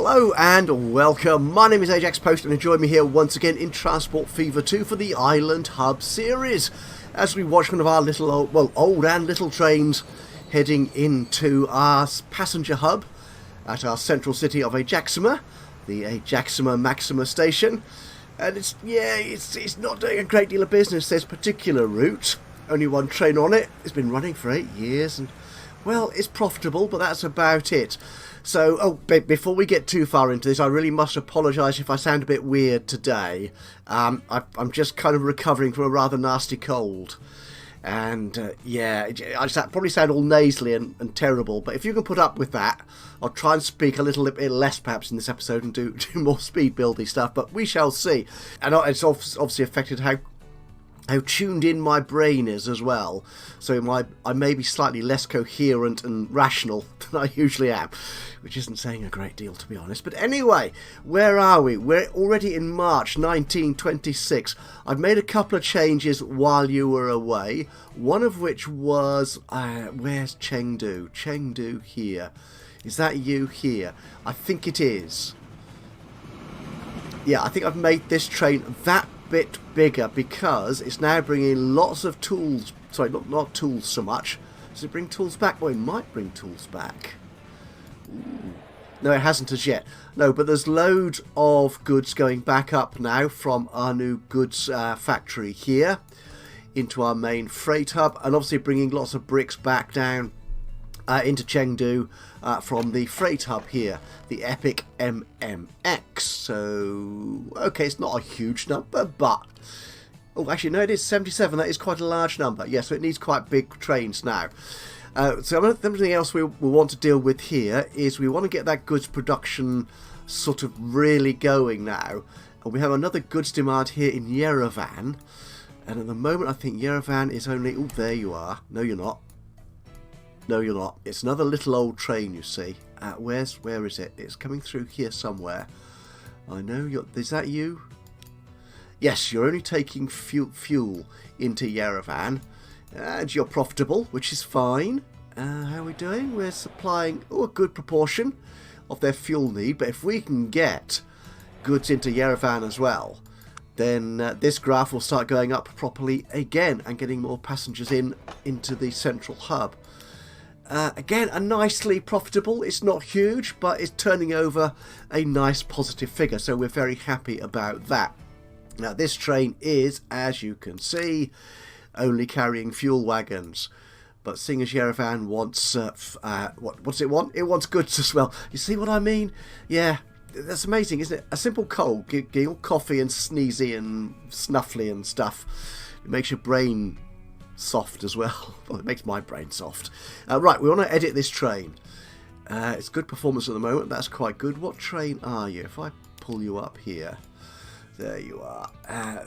Hello and welcome, my name is Ajaxpost and join me here once again in Transport Fever 2 for the Island Hub series as we watch one of our little old and little trains heading into our passenger hub at our central city of Ajaxima, the Ajaxima Maxima station. And it's not doing a great deal of business, this particular route. Only one train on it, it's been running for 8 years and, well, it's profitable, but that's about it. So, before we get too far into this, I really must apologise if I sound a bit weird today. I'm just kind of recovering from a rather nasty cold. And, I probably sound all nasally and terrible, but if you can put up with that, I'll try and speak a little bit less perhaps in this episode and do more speed buildy stuff, but we shall see. And it's obviously affected how tuned in my brain is as well, so I may be slightly less coherent and rational than I usually am, which isn't saying a great deal, to be honest. But anyway, where are we? We're already in March 1926. I've made a couple of changes while you were away, one of which was where's Chengdu? Chengdu here. Is that you here? I think it is. Yeah, I think I've made this train that bit bigger because it's now bringing lots of tools. Sorry, not tools so much. Does it bring tools back? Well, it might bring tools back. Ooh. No, it hasn't as yet. No, but there's loads of goods going back up now from our new goods factory here into our main freight hub, and obviously bringing lots of bricks back down into Chengdu from the freight hub here, the Epic MMX. So, okay, it's not a huge number, but... Oh, actually, no, it is 77. That is quite a large number. Yeah, so it needs quite big trains now. So something else we want to deal with here is we want to get that goods production sort of really going now. And we have another goods demand here in Yerevan. And at the moment, I think Yerevan is only... Oh, there you are. No, you're not. No, you're not. It's another little old train, you see. Where is it? It's coming through here somewhere. I know is that you? Yes, you're only taking fuel into Yerevan. And you're profitable, which is fine. How are we doing? We're supplying a good proportion of their fuel need. But if we can get goods into Yerevan as well, then this graph will start going up properly again and getting more passengers into the central hub. Again, a nicely profitable. It's not huge, but it's turning over a nice positive figure, so we're very happy about that. Now, this train is, as you can see, only carrying fuel wagons. But seeing as Yerevan wants... what does it want? It wants goods as well. You see what I mean? Yeah, that's amazing, isn't it? A simple cold, getting all coffee and sneezy and snuffly and stuff. It makes your brain... soft as well. Well, it makes my brain soft. Right, we want to edit this train. It's good performance at the moment. That's quite good. What train are you? If I pull you up here, there you are.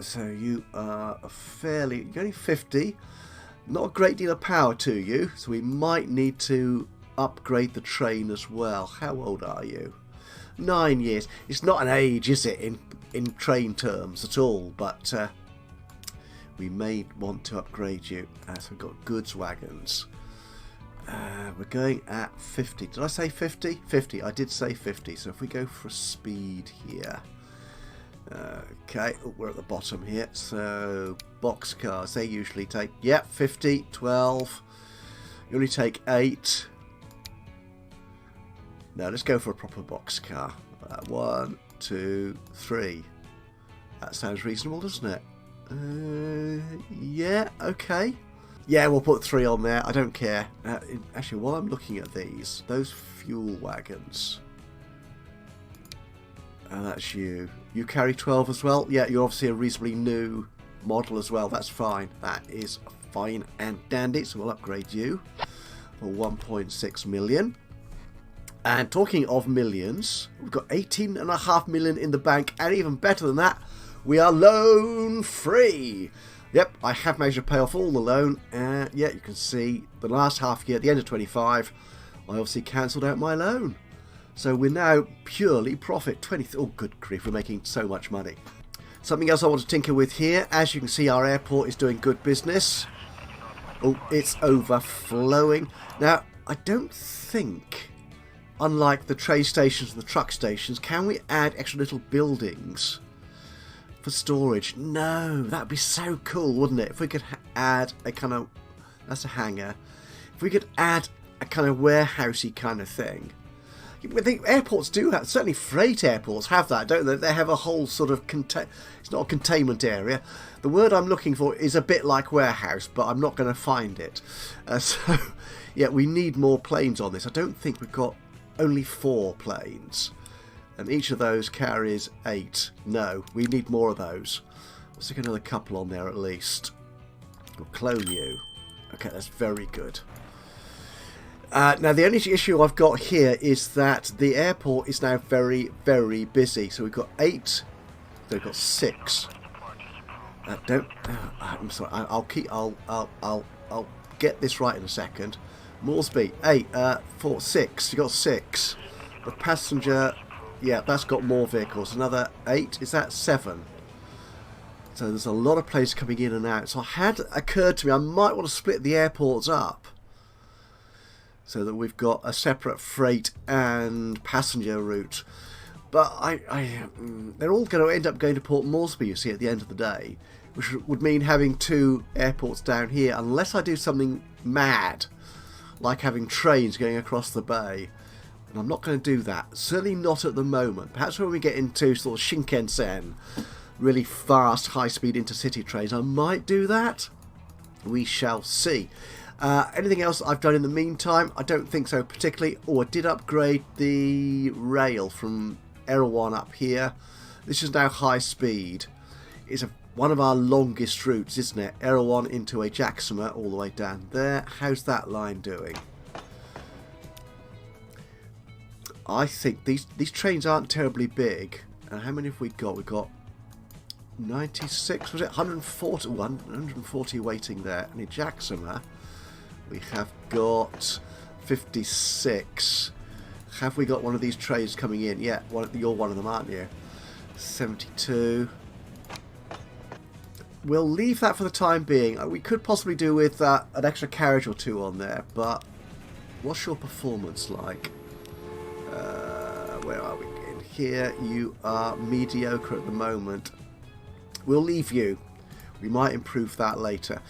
So you are you're only 50. Not a great deal of power to you, so we might need to upgrade the train as well. How old are you? 9 years. It's not an age, is it, in train terms at all, but we may want to upgrade you. So we've got goods wagons. We're going at 50. Did I say 50? 50. I did say 50. So if we go for speed here. Okay. Oh, we're at the bottom here. So box cars. They usually take... Yep, 50, 12. You only take 8. No, let's go for a proper box car. 1, 2, 3. That sounds reasonable, doesn't it? Yeah, okay. Yeah, we'll put 3 on there. I don't care. Actually, while I'm looking at those fuel wagons. That's you. You carry 12 as well? Yeah, you're obviously a reasonably new model as well. That's fine. That is fine and dandy. So we'll upgrade you for 1.6 million. And talking of millions, we've got 18.5 million in the bank. And even better than that, we are loan free. Yep, I have managed to pay off all the loan. Yeah, you can see the last half year, at the end of 25, I obviously cancelled out my loan. So we're now purely profit. Oh, good grief, we're making so much money. Something else I want to tinker with here. As you can see, our airport is doing good business. Oh, it's overflowing. Now, I don't think unlike the train stations and the truck stations, can we add extra little buildings for storage? No, that'd be so cool, wouldn't it? If we could add a kind of, that's a hangar. If we could add a kind of warehousey kind of thing. I think airports do have, certainly freight airports have that, don't they? They have a whole sort of, it's not a containment area. The word I'm looking for is a bit like warehouse, but I'm not going to find it. So, yeah, we need more planes on this. I don't think we've got only 4 planes. And each of those carries 8. No, we need more of those. Let's stick another couple on there at least. We'll clone you. Okay, that's very good. Now, the only issue I've got here is that the airport is now very, very busy. So we've got 8. They've got 6. I'm sorry. I'll get this right in a second. Moresby, 8, 4, 6. You got 6. The passenger, yeah, that's got more vehicles. Another 8. Is that 7? So there's a lot of planes coming in and out. So it had occurred to me I might want to split the airports up, so that we've got a separate freight and passenger route. But they're all going to end up going to Port Moresby, you see, at the end of the day, which would mean having 2 airports down here, unless I do something mad, like having trains going across the bay. And I'm not going to do that. Certainly not at the moment. Perhaps when we get into sort of Shinkansen, really fast, high-speed intercity trains, I might do that. We shall see. Anything else I've done in the meantime? I don't think so particularly. Oh, I did upgrade the rail from Erewhon up here. This is now high speed. It's one of our longest routes, isn't it? Erewhon into Ajaxpost all the way down there. How's that line doing? I think these trains aren't terribly big. And how many have we got? We've got 96, was it? 140, 140 waiting there. And Ajaxpost, we have got 56. Have we got one of these trains coming in? Yeah, you're one of them, aren't you? 72. We'll leave that for the time being. We could possibly do with an extra carriage or 2 on there, but what's your performance like? Where are we? In here, you are mediocre at the moment. We'll leave you. We might improve that later.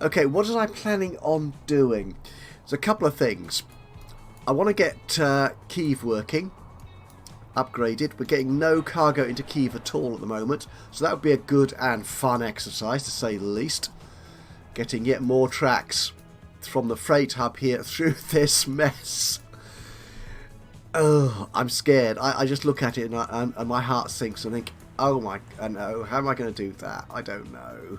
Okay, what was I planning on doing? There's a couple of things. I want to get Kyiv working, upgraded. We're getting no cargo into Kyiv at all at the moment, so that would be a good and fun exercise, to say the least. Getting yet more tracks from the freight hub here through this mess. Oh, I'm scared. I just look at it and my heart sinks and think, oh my, no, how am I going to do that? I don't know.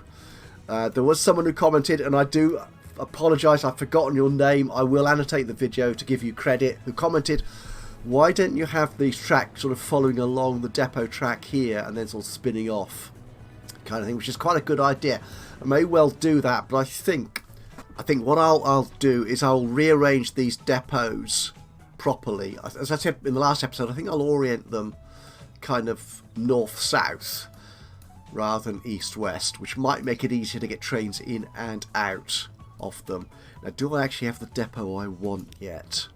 There was someone who commented, and I do apologise, I've forgotten your name. I will annotate the video to give you credit. Who commented, why don't you have these tracks sort of following along the depot track here and then sort of spinning off, kind of thing, which is quite a good idea. I may well do that, but I think what I'll do is I'll rearrange these depots properly. As I said in the last episode, I think I'll orient them kind of north-south rather than east-west, which might make it easier to get trains in and out of them. Now, do I actually have the depot I want yet?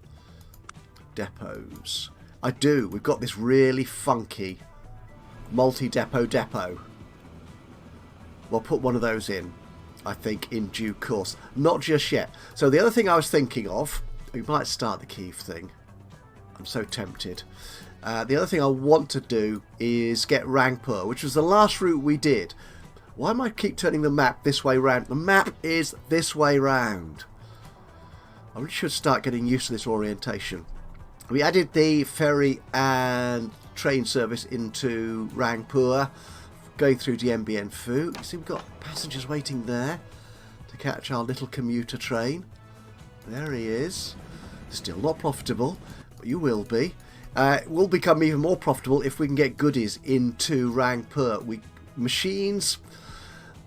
Depots. I do. We've got this really funky multi-depot depot. We'll put one of those in, I think, in due course. Not just yet. So the other thing I was thinking of, we might start the Kyiv thing. I'm so tempted. The other thing I want to do is get Rangpur, which was the last route we did. Why am I keep turning the map this way round? The map is this way round. I really should start getting used to this orientation. We added the ferry and train service into Rangpur, going through Dien Phu. You see we've got passengers waiting there to catch our little commuter train. There he is. Still not profitable, but you will be. It will become even more profitable if we can get goodies into Rangpur. Machines,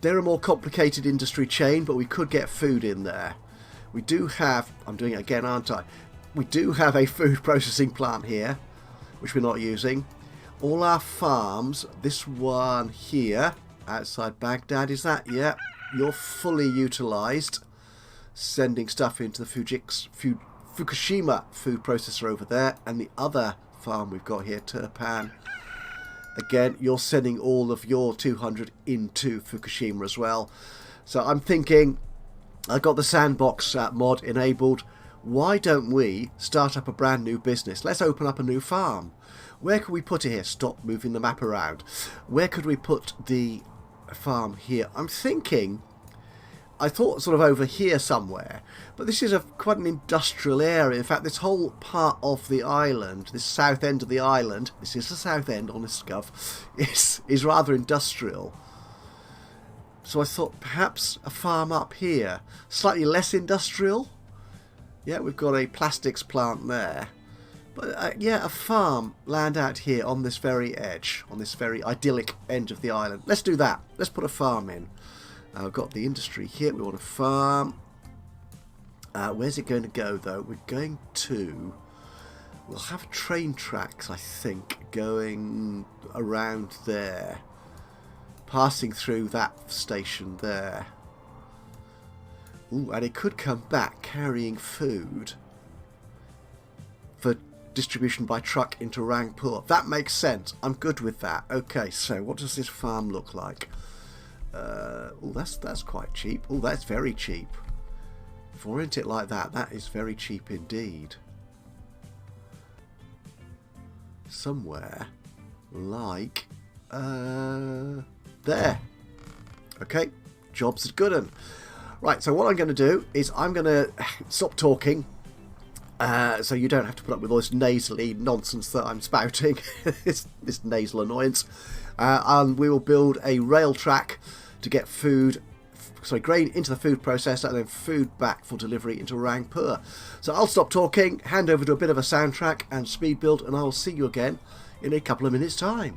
they're a more complicated industry chain, but we could get food in there. We do have, I'm doing it again, aren't I? We do have a food processing plant here, which we're not using. All our farms, this one here, outside Baghdad, is that? Yeah, you're fully utilised. Sending stuff into the Fukushima food processor over there, and the other farm we've got here, Turpan. Again, you're sending all of your 200 into Fukushima as well. So I'm thinking, I've got the sandbox mod enabled. Why don't we start up a brand new business? Let's open up a new farm. Where could we put it here? Stop moving the map around. Where could we put the farm here? I'm thinking, I thought sort of over here somewhere, but this is quite an industrial area. In fact, this whole part of the island, this south end of the island, this is the south end, honest Gov, is rather industrial. So I thought perhaps a farm up here, slightly less industrial. Yeah, we've got a plastics plant there. But yeah, a farm land out here on this very edge, on this very idyllic end of the island. Let's do that. Let's put a farm in. I've got the industry here. We want a farm. Where's it going to go, though? We're going to... We'll have train tracks, I think, going around there. Passing through that station there. Ooh, and it could come back carrying food for distribution by truck into Rangpur. That makes sense. I'm good with that. Okay, so what does this farm look like? Oh, that's quite cheap. Oh, that's very cheap. If I rent it like that, that is very cheap indeed. Somewhere like there. Okay, jobs is good 'un. Right, so what I'm going to do is I'm going to stop talking so you don't have to put up with all this nasally nonsense that I'm spouting, this nasal annoyance. And we will build a rail track to get grain into the food processor and then food back for delivery into Rangpur. So I'll stop talking, hand over to a bit of a soundtrack and speed build, and I'll see you again in a couple of minutes' time.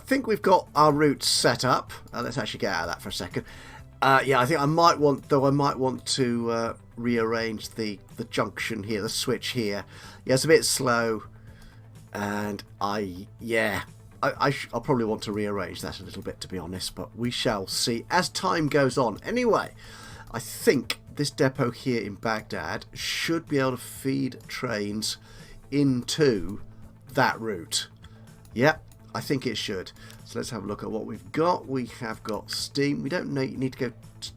think we've got our route set up. Let's actually get out of that for a second. Yeah, I think I might want to rearrange the junction here, the switch here. Yeah, it's a bit slow, and I'll probably want to rearrange that a little bit, to be honest, but we shall see as time goes on. Anyway, I think this depot here in Baghdad should be able to feed trains into that route. Yep, I think it should. So let's have a look at what we've got. We have got steam. We don't need to go.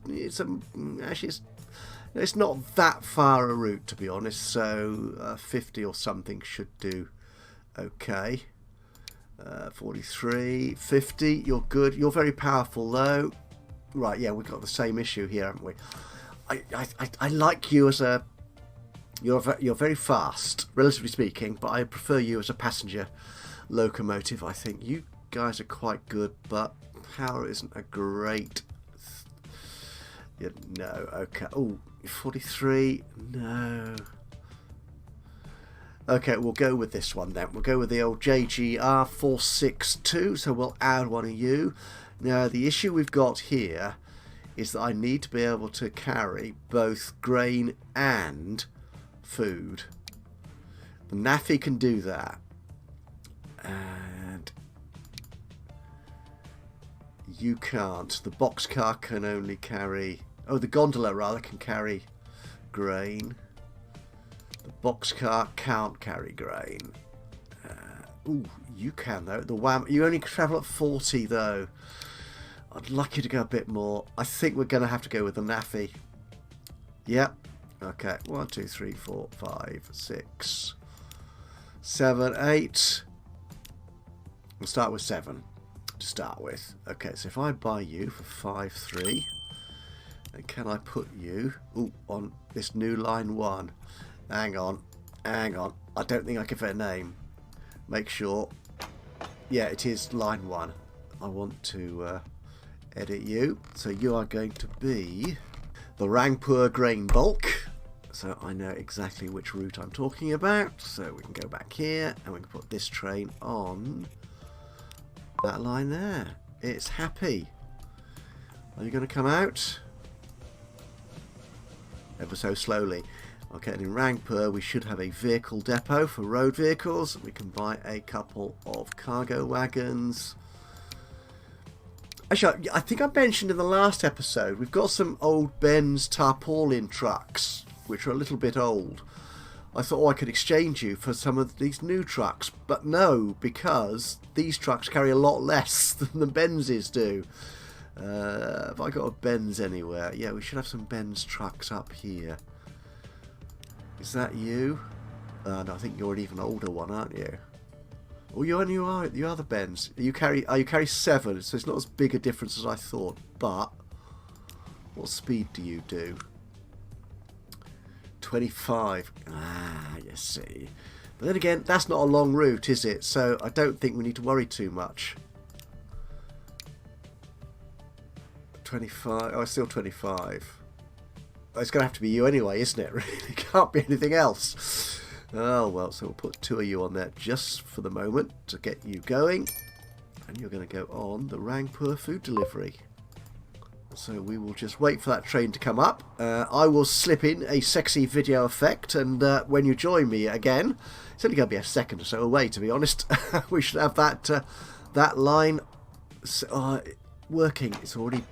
It's not that far a route, to be honest. So 50 or something should do. Okay. 43, 50. You're good. You're very powerful, though. Right. Yeah, we've got the same issue here, haven't we? I like you as a. You're very fast, relatively speaking, but I prefer you as a passenger locomotive. I think you guys are quite good, but power isn't a great. No, okay. Oh, 43. No. Okay, we'll go with this one then. We'll go with the old JGR 462. So we'll add one of you. Now the issue we've got here is that I need to be able to carry both grain and food. The NAFI can do that, and you can't. The boxcar can only carry, the gondola rather can carry grain. The boxcar can't carry grain. Ooh, you can though. The WAM, you only travel at 40 though. I'd like you to go a bit more. I think we're going to have to go with the NAFI. Yep. Okay, 1, 2, 3, 4, 5, 6, 7, 8. We'll start with 7 to start with. Okay, so if I buy you for 5.3, then can I put you on this new line 1? Hang on. I don't think I give it a name. Make sure. Yeah, it is line 1. I want to edit you. So you are going to be the Rangpur grain bulk. So I know exactly which route I'm talking about. So we can go back here and we can put this train on that line there. It's happy. Are you going to come out? Ever so slowly. Okay, and in Rangpur we should have a vehicle depot for road vehicles. We can buy a couple of cargo wagons. Actually, I think I mentioned in the last episode, we've got some old Benz tarpaulin trucks, which are a little bit old. I thought, I could exchange you for some of these new trucks. But no, because these trucks carry a lot less than the Benzes do. Have I got a Benz anywhere? Yeah, we should have some Benz trucks up here. Is that you? No, I think you're an even older one, aren't you? Oh, you are the Benz. You carry 7, so it's not as big a difference as I thought. But what speed do you do? 25. You see. But then again, that's not a long route, is it? So I don't think we need to worry too much. 25. Oh, it's still 25. It's going to have to be you anyway, isn't it? Really, it can't be anything else. Oh, well, so we'll put 2 of you on there just for the moment to get you going. And you're going to go on the Rangpur food delivery. So we will just wait for that train to come up. I will slip in a sexy video effect, and when you join me again, it's only going to be a second or so away, to be honest. We should have that line working. It's already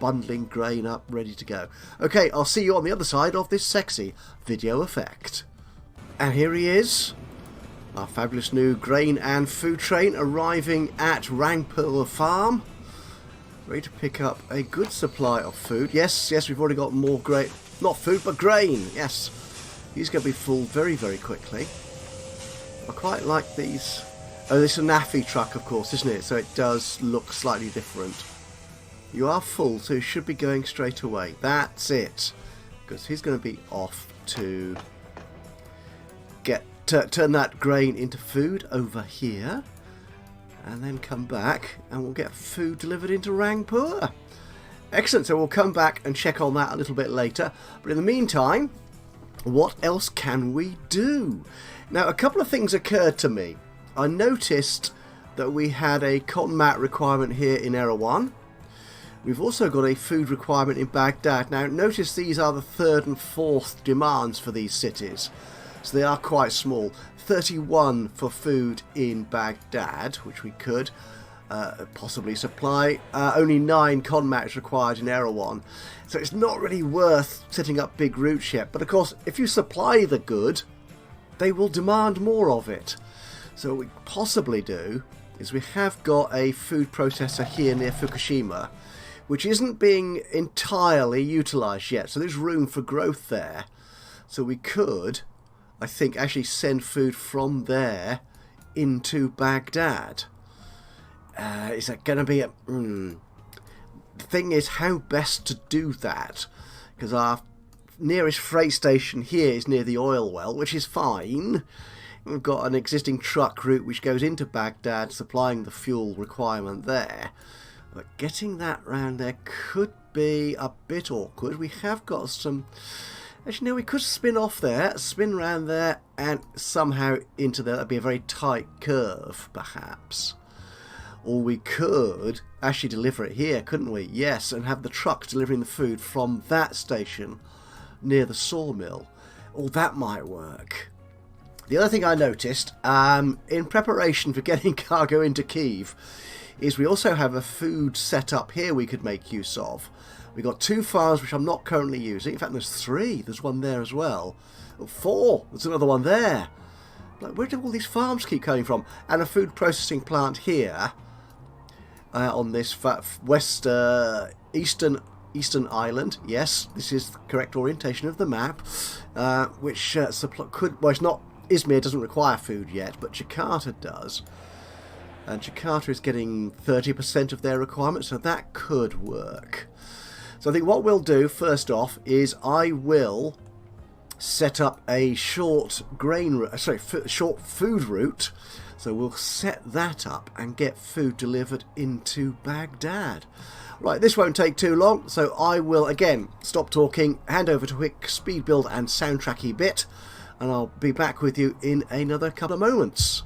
bundling grain up, ready to go. Okay, I'll see you on the other side of this sexy video effect. And here he is, our fabulous new grain and food train arriving at Rangpur Farm. Ready to pick up a good supply of food. Yes, we've already got more grain. Not food, but grain. Yes. He's going to be full very, very quickly. I quite like these. Oh, this is a NAFI truck, of course, isn't it? So it does look slightly different. You are full, so you should be going straight away. That's it. Because he's going to be off to turn that grain into food over here. And then come back and we'll get food delivered into Rangpur. Excellent, so we'll come back and check on that a little bit later. But in the meantime, what else can we do? Now, a couple of things occurred to me. I noticed that we had a cotton mat requirement here in Erewhon. We've also got a food requirement in Baghdad. Now notice these are the third and fourth demands for these cities, so they are quite small. 31 for food in Baghdad, which we could possibly supply. Only 9 cotton mats required in Erewhon, so it's not really worth setting up big routes yet. But of course, if you supply the good, they will demand more of it. So what we possibly do is we have got a food processor here near Fukushima, which isn't being entirely utilised yet, so there's room for growth there. So we could, I think, actually send food from there into Baghdad. Is that going to be a... The thing is, how best to do that? Because our nearest freight station here is near the oil well, which is fine. We've got an existing truck route which goes into Baghdad, supplying the fuel requirement there. But getting that round there could be a bit awkward. We have got some... Actually, no, we could spin off there, spin round there, and somehow into there. That'd be a very tight curve, perhaps. Or we could actually deliver it here, couldn't we? Yes, and have the truck delivering the food from that station near the sawmill. Oh, that might work. The other thing I noticed, in preparation for getting cargo into Kyiv, is we also have a food set up here we could make use of. We've got 2 farms which I'm not currently using. In fact, there's 3. There's one there as well. Oh, 4. There's another one there. Like, where do all these farms keep coming from? And a food processing plant here on this eastern island. Yes, this is the correct orientation of the map. Which could... Well, it's not... Izmir doesn't require food yet, but Jakarta does. And Jakarta is getting 30% of their requirement, so that could work. So I think what we'll do first off is I will set up a short short food route. So we'll set that up and get food delivered into Baghdad. Right, this won't take too long, so I will again stop talking, hand over to a quick speed build and soundtracky bit, and I'll be back with you in another couple of moments.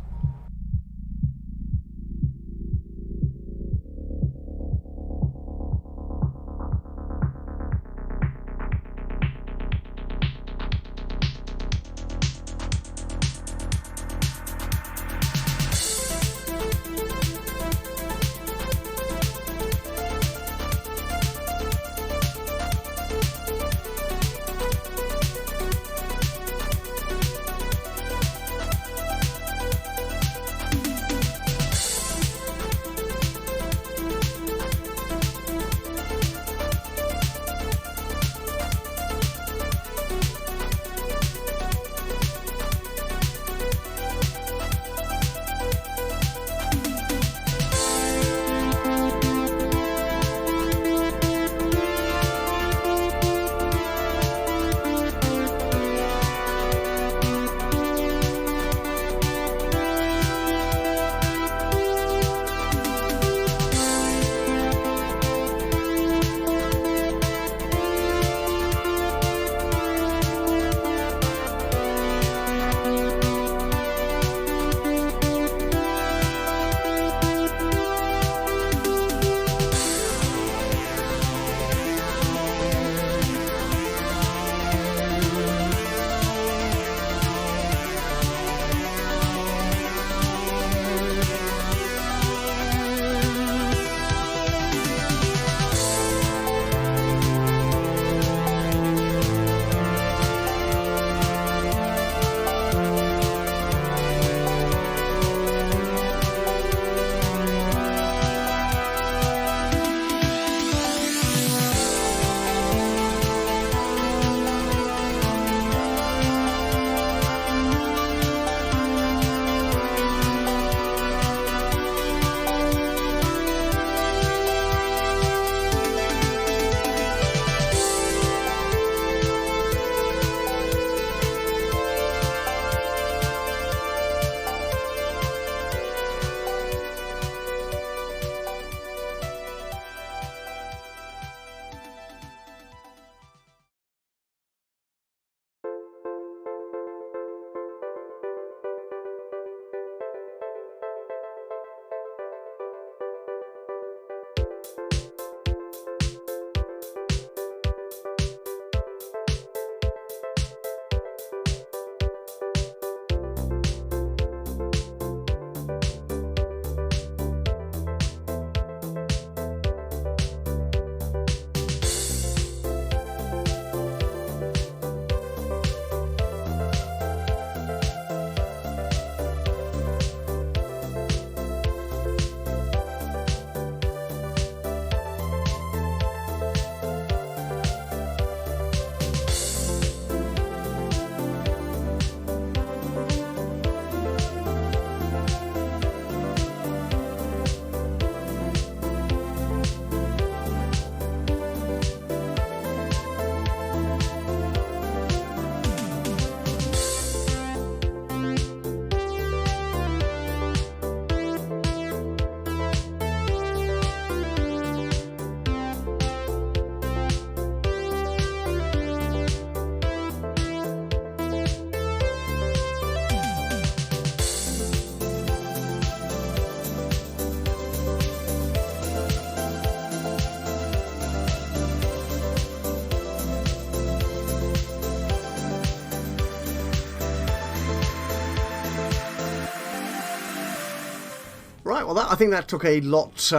Right, well, I think that took a lot,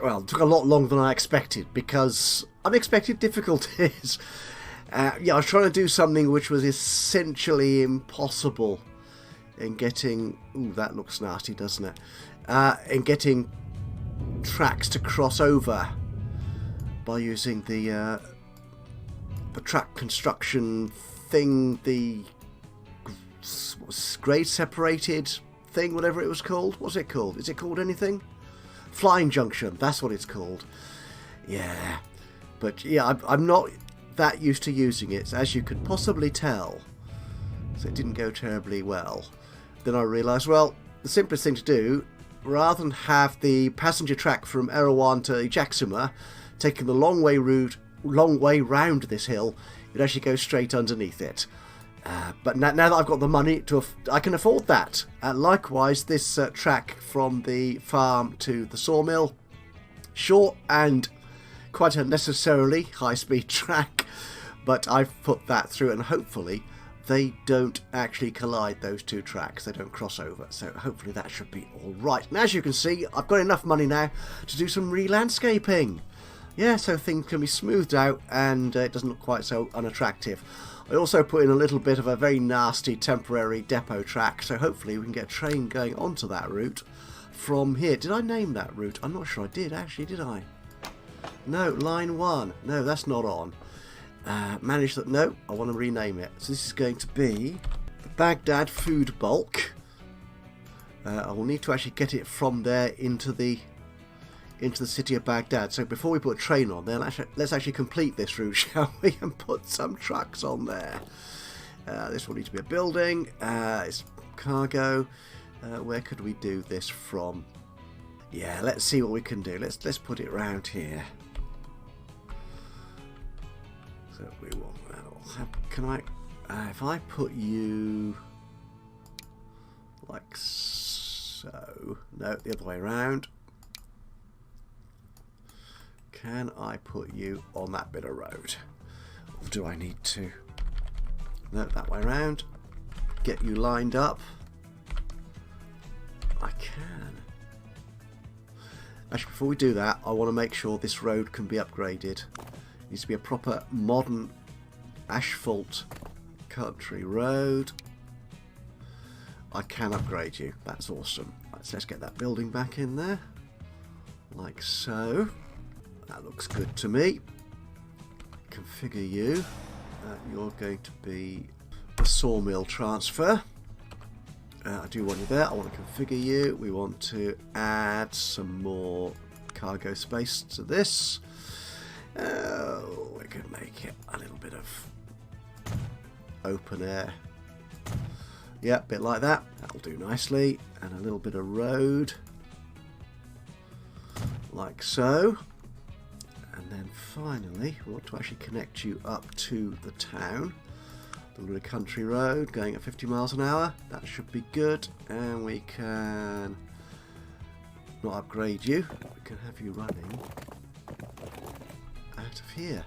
well, took a lot longer than I expected, because unexpected difficulties. Yeah, I was trying to do something which was essentially impossible in getting... Ooh, that looks nasty, doesn't it? In getting tracks to cross over by using the track construction thing, the grade separated thing, whatever it was called. What's it called? Is it called anything? Flying junction, that's what it's called. Yeah, but yeah, I'm not that used to using it, as you could possibly tell, so it didn't go terribly well. Then I realised, well, the simplest thing to do, rather than have the passenger track from Erewhon to Ajaxpost taking the long way round this hill, you'd actually go straight underneath it. But now that I've got the money, I can afford that. Likewise, this track from the farm to the sawmill, short and quite unnecessarily high-speed track, but I've put that through, and hopefully they don't actually collide, those two tracks. They don't cross over, so hopefully that should be alright. And as you can see, I've got enough money now to do some re-landscaping. Yeah, so things can be smoothed out and it doesn't look quite so unattractive. I also put in a little bit of a very nasty temporary depot track, so hopefully we can get a train going onto that route from here. Did I name that route? I'm not sure I did, actually, did I? No, line 1. No, that's not on. Manage that. No, I want to rename it. So this is going to be the Baghdad Food Bulk. I will need to actually get it from there into the city of Baghdad. So before we put a train on there, let's actually complete this route, shall we, and put some trucks on there. This will need to be a building. It's cargo. Where could we do this from? Yeah, let's see what we can do. Let's put it round here. So we want that. Can I? If I put you like so? No, the other way around. Can I put you on that bit of road? Or do I need to? No, that way around. Get you lined up. I can. Actually, before we do that, I want to make sure this road can be upgraded. It needs to be a proper modern asphalt country road. I can upgrade you. That's awesome. Right, so let's get that building back in there. Like so. That looks good to me. Configure you. You're going to be a sawmill transfer. I do want you there. I want to configure you. We want to add some more cargo space to this. We can make it a little bit of open air. Yeah, a bit like that. That'll do nicely. And a little bit of road. Like so. And then finally, we want to actually connect you up to the town. A little bit of country road going at 50 miles an hour. That should be good. And we can not upgrade you. We can have you running out of here.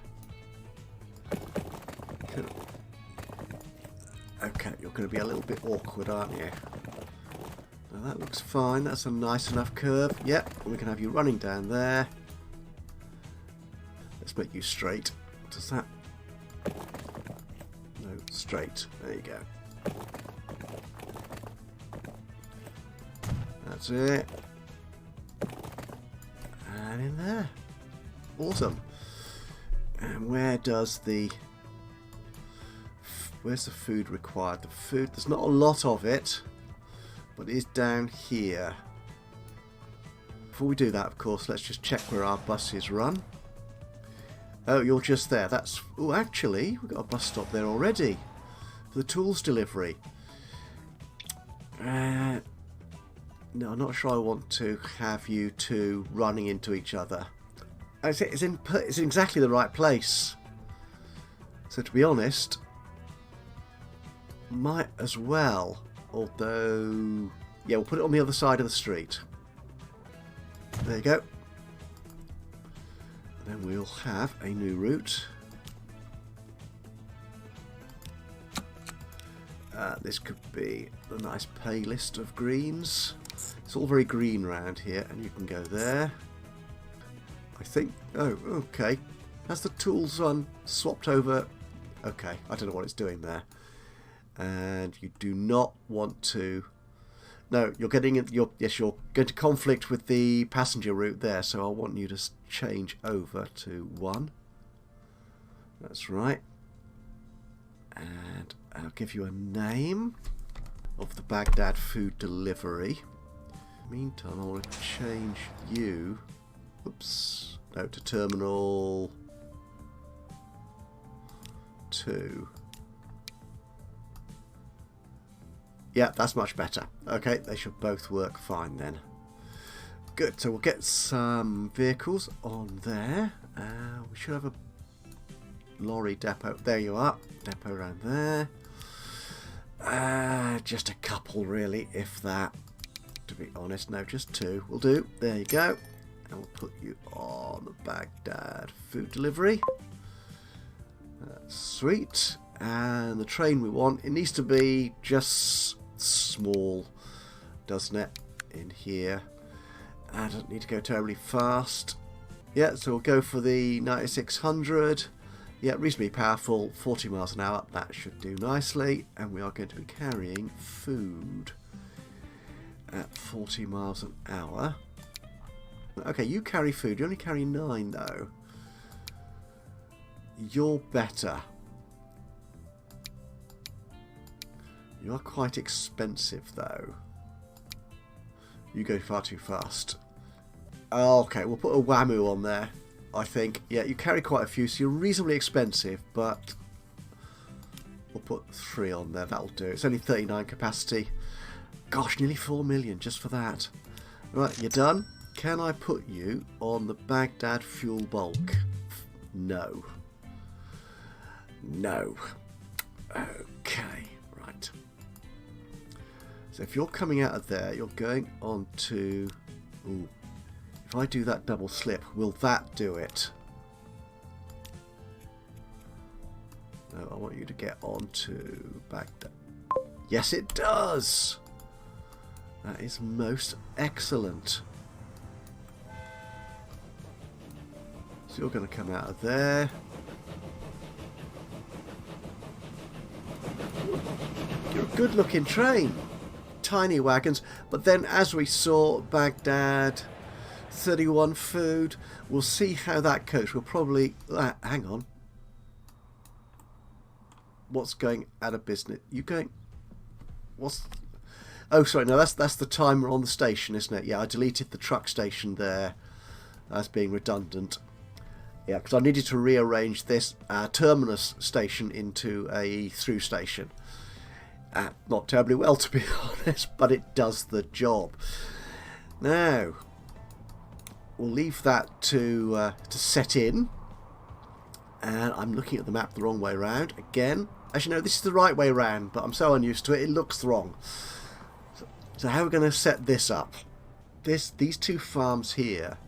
Okay, you're going to be a little bit awkward, aren't you? Now that looks fine. That's a nice enough curve. Yep, and we can have you running down there. Let's make you straight. What does that? No, straight. There you go. That's it. And in there. Awesome. And where does the... Where's the food required? The food, there's not a lot of it, but it is down here. Before we do that, of course, let's just check where our buses run. Oh, you're just there. That's... Oh, actually, we've got a bus stop there already for the tools delivery. No, I'm not sure I want to have you two running into each other. It's in exactly the right place. So to be honest, might as well. Although, yeah, we'll put it on the other side of the street. There you go. Then we'll have a new route. This could be a nice pay list of greens. It's all very green around here, and you can go there. I think... Oh, okay. Has the tools swapped over? Okay, I don't know what it's doing there. And you do not want to... No, you're getting... Yes, you're going to conflict with the passenger route there, so I want you to change over to 1. That's right. And I'll give you a name of the Baghdad food delivery. Meantime, I want to change you... Oops. No, to terminal 2. Yeah, that's much better. Okay, they should both work fine then. Good, so we'll get some vehicles on there. We should have a lorry depot. There you are. Depot around there. Just a couple really, if that. To be honest, no, just 2 will do. There you go. And we'll put you on the Baghdad food delivery. That's sweet. And the train we want, it needs to be just small, doesn't it? In here. I don't need to go terribly fast. Yeah, so we'll go for the 9600. Yeah, reasonably powerful, 40 miles an hour. That should do nicely. And we are going to be carrying food at 40 miles an hour. Okay, you carry food. You only carry 9, though. You're better. You are quite expensive, though. You go far too fast. Okay, we'll put a Whammoo on there, I think. Yeah, you carry quite a few, so you're reasonably expensive, but we'll put 3 on there. That'll do. It's only 39 capacity. Gosh, nearly 4 million just for that. Right, you're done. Can I put you on the Baghdad fuel bulk? No. No. Okay, right. So if you're coming out of there, you're going on to... Ooh. If I do that double slip, will that do it? No, I want you to get on to Baghdad. Yes, it does! That is most excellent. So you're going to come out of there. You're a good looking train. Tiny wagons. But then as we saw, Baghdad 31 food. We'll see how that coach will probably... hang on. What's going out of business? You going... What's... Oh, sorry, no, that's the timer on the station, isn't it? Yeah, I deleted the truck station there as being redundant. Yeah, because I needed to rearrange this terminus station into a through station. Not terribly well, to be honest, but it does the job. Now, we'll leave that to set in. And I'm looking at the map the wrong way around again. Actually, no, this is the right way around, but I'm so unused to it, it looks wrong. So how are we going to set this up? These 2 farms here,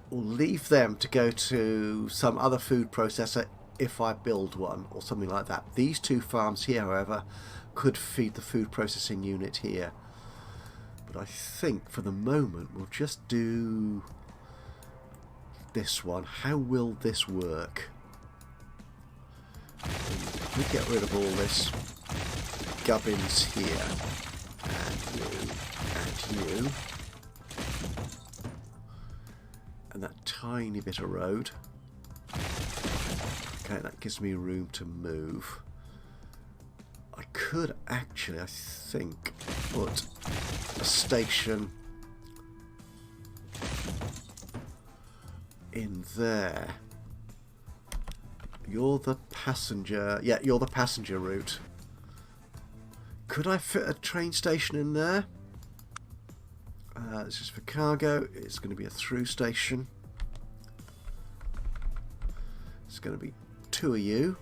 we'll leave them to go to some other food processor if I build one or something like that. These 2 farms here, however, could feed the food processing unit here. But I think for the moment we'll just do this one. How will this work? We get rid of all this gubbins here. And you. And that tiny bit of road. Okay, that gives me room to move. I could actually, I think, put a station in there. You're the passenger. Yeah, you're the passenger route. Could I fit a train station in there? This is for cargo. It's going to be a through station. It's going to be 2 of you.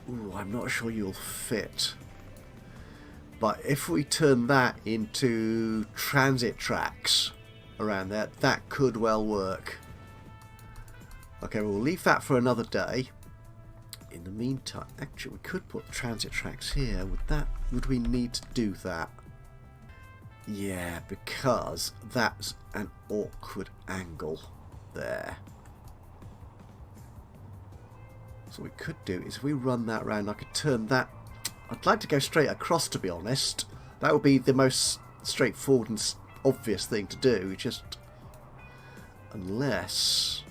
Ooh, I'm not sure you'll fit. But if we turn that into transit tracks around there, that could well work. Okay, we'll leave that for another day. in the meantime, actually we could put transit tracks here. Would we need to do that? Yeah, because that's an awkward angle there. So what we could do is if we run that round, I could turn that. I'd like to go straight across, to be honest. That would be the most straightforward and obvious thing to do, just unless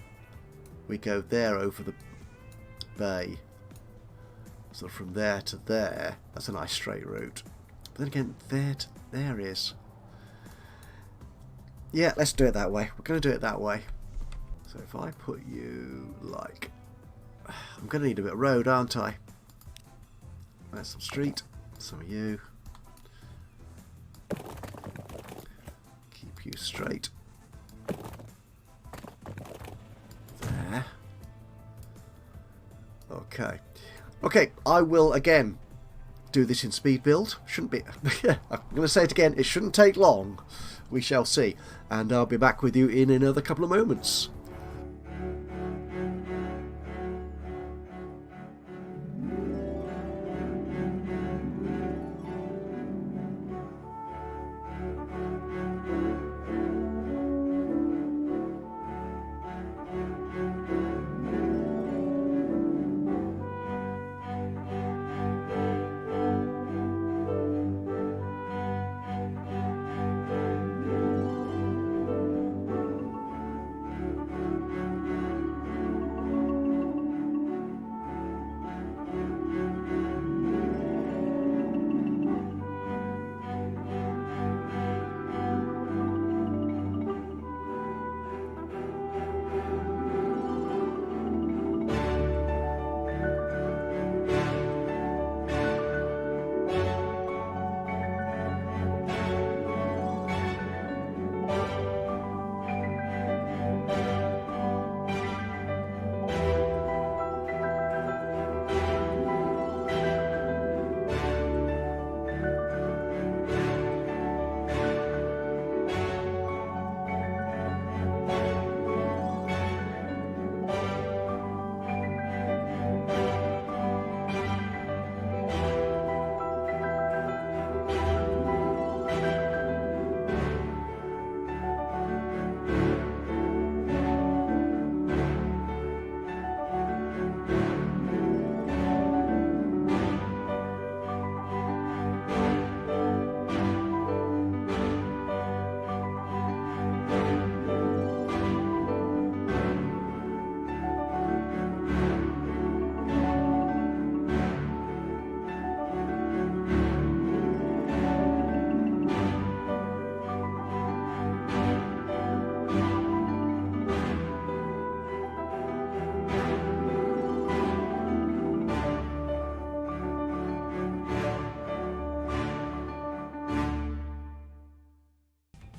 we go there over the bay. So from there to there, that's a nice straight route. But then again, there to there is. Yeah, let's do it that way. We're going to do it that way. So if I put you like... I'm going to need a bit of road, aren't I? That's some street. Some of you. Keep you straight. There. Okay. Okay, I will again do this in speed build. Shouldn't be... I'm going to say it again. It shouldn't take long. We shall see. And I'll be back with you in another couple of moments.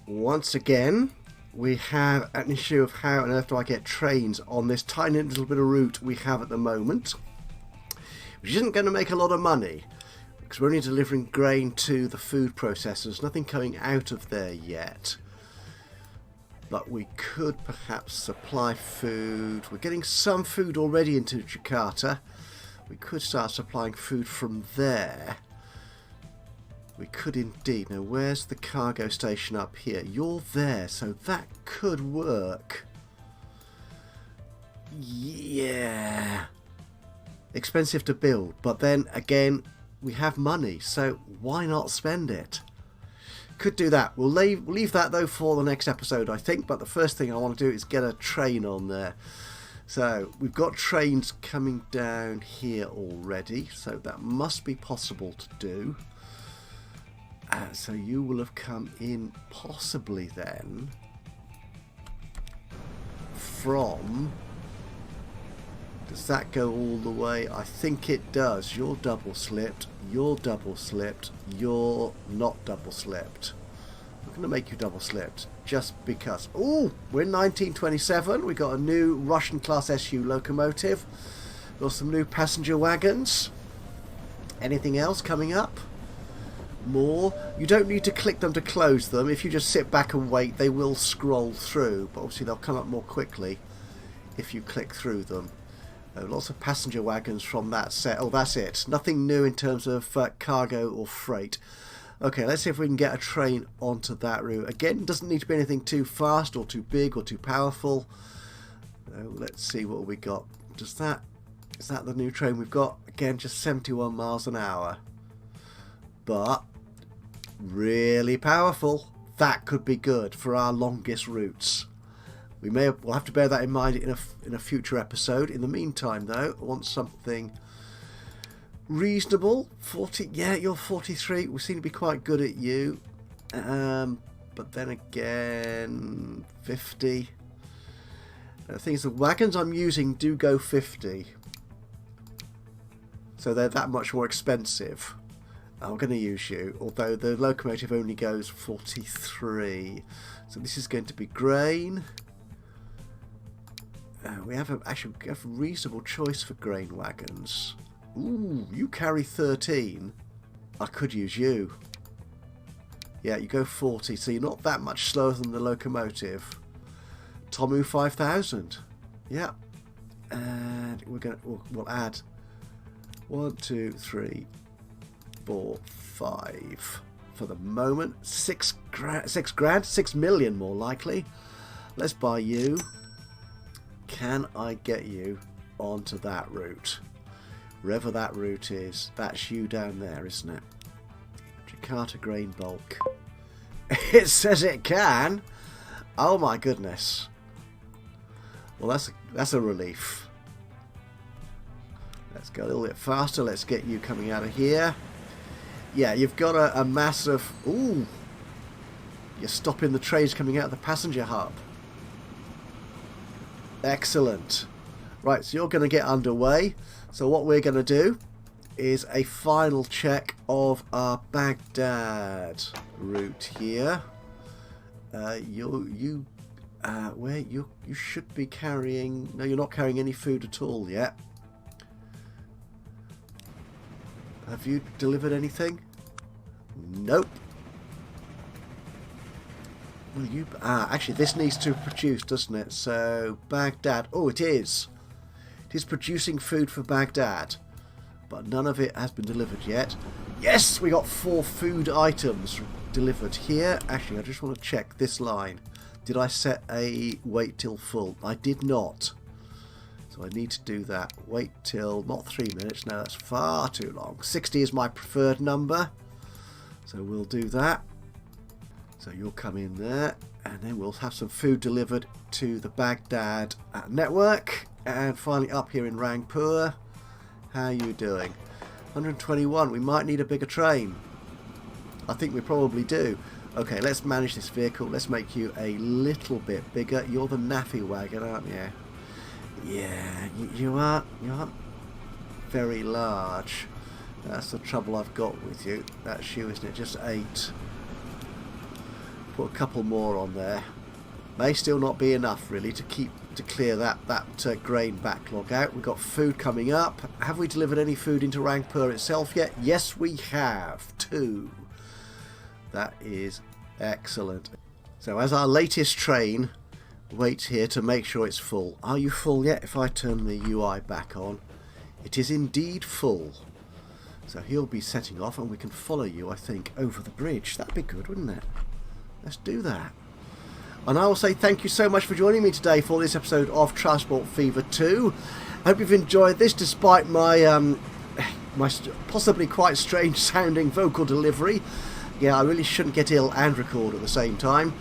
Once again, we have an issue of how on earth do I get trains on this tiny little bit of route we have at the moment, which isn't going to make a lot of money because we're only delivering grain to the food processors, nothing coming out of there yet. But we could perhaps supply food. We're getting some food already into Jakarta. We could start supplying food from there. We could indeed. Now, where's the cargo station up here? You're there, so that could work. Yeah. Expensive to build, but then again, we have money, so why not spend it? Could do that. We'll leave that though for the next episode, I think, but the first thing I want to do is get a train on there. So we've got trains coming down here already, so that must be possible to do. So you will have come in possibly then from... Does that go all the way? I think it does. You're double slipped. You're double slipped. You're not double slipped. I'm going to make you double slipped just because. Oh, we're in 1927. We got a new Russian class SU locomotive. Got some new passenger wagons. Anything else coming up? More. You don't need to click them to close them. If you just sit back and wait, they will scroll through. But obviously they'll come up more quickly if you click through them. Lots of passenger wagons from that set. Oh, that's it. Nothing new in terms of cargo or freight. Okay, let's see if we can get a train onto that route. Again, doesn't need to be anything too fast or too big or too powerful. Let's see what we got. Is that the new train we've got? Again, just 71 miles an hour. But really powerful. That could be good for our longest routes. We'll have to bear that in mind in a future episode. In the meantime, though, I want something reasonable. 40. Yeah, you're 43. We seem to be quite good at you. But then again, 50. The thing is, the wagons I'm using do go 50. So they're that much more expensive. I'm going to use you, although the locomotive only goes 43. So this is going to be grain. We have a reasonable choice for grain wagons. Ooh, you carry 13. I could use you. Yeah, you go 40, so you're not that much slower than the locomotive. Tomu 5000. Yeah. And we'll add 1, 2, 3, 4, 5 for the moment. 6 grand, 6 million more likely. Let's buy you. Can I get you onto that route? Wherever that route is, that's you down there, isn't it? Jakarta grain bulk. It says it can. Oh my goodness. Well, that's a relief. Let's go a little bit faster. Let's get you coming out of here. Yeah, you've got a massive... Ooh! You're stopping the trains coming out of the passenger hub. Excellent. Right, so you're going to get underway. So what we're going to do is a final check of our Baghdad route here. You should be carrying... No, you're not carrying any food at all yet. Have you delivered anything? Nope. Well, actually, this needs to produce, doesn't it? So, Baghdad. Oh, it is. It is producing food for Baghdad. But none of it has been delivered yet. Yes, we got 4 food items delivered here. Actually, I just want to check this line. Did I set a wait till full? I did not. So I need to do that. Wait till, not 3 minutes. No, that's far too long. 60 is my preferred number. So we'll do that. So you'll come in there, and then we'll have some food delivered to the Baghdad network. And finally up here in Rangpur, how are you doing? 121, we might need a bigger train. I think we probably do. Okay, let's manage this vehicle. Let's make you a little bit bigger. You're the naffy wagon, aren't you? Yeah, you aren't very large. That's the trouble I've got with you. That's you, isn't it? Just 8. Put a couple more on there. May still not be enough really to clear that grain backlog out. We've got food coming up. Have we delivered any food into Rangpur itself yet? Yes, we have. 2. That is excellent. So as our latest train waits here to make sure it's full. Are you full yet? If I turn the UI back on, it is indeed full. So he'll be setting off and we can follow you, I think, over the bridge. That'd be good, wouldn't it? Let's do that. And I will say thank you so much for joining me today for this episode of Transport Fever 2. I hope you've enjoyed this despite my possibly quite strange sounding vocal delivery. Yeah, I really shouldn't get ill and record at the same time.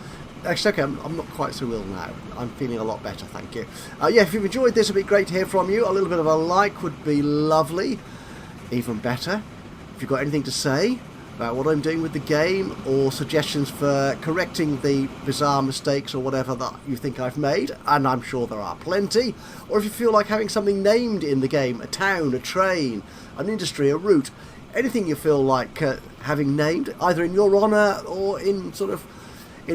Actually, okay, I'm not quite so ill now. I'm feeling a lot better, thank you. Yeah, if you've enjoyed this, it'd be great to hear from you. A little bit of a like would be lovely. Even better, if you've got anything to say about what I'm doing with the game, or suggestions for correcting the bizarre mistakes or whatever that you think I've made, and I'm sure there are plenty, or if you feel like having something named in the game, a town, a train, an industry, a route, anything you feel like having named, either in your honour or in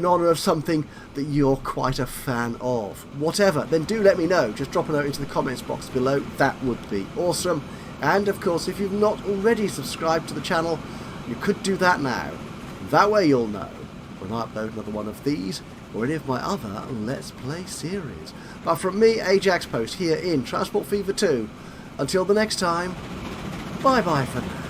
honour of something that you're quite a fan of. Whatever, then do let me know. Just drop a note into the comments box below. That would be awesome. And of course, if you've not already subscribed to the channel, you could do that now. That way you'll know when I upload another one of these or any of my other Let's Play series. But from me, Ajaxpost, here in Transport Fever 2, until the next time, bye bye for now.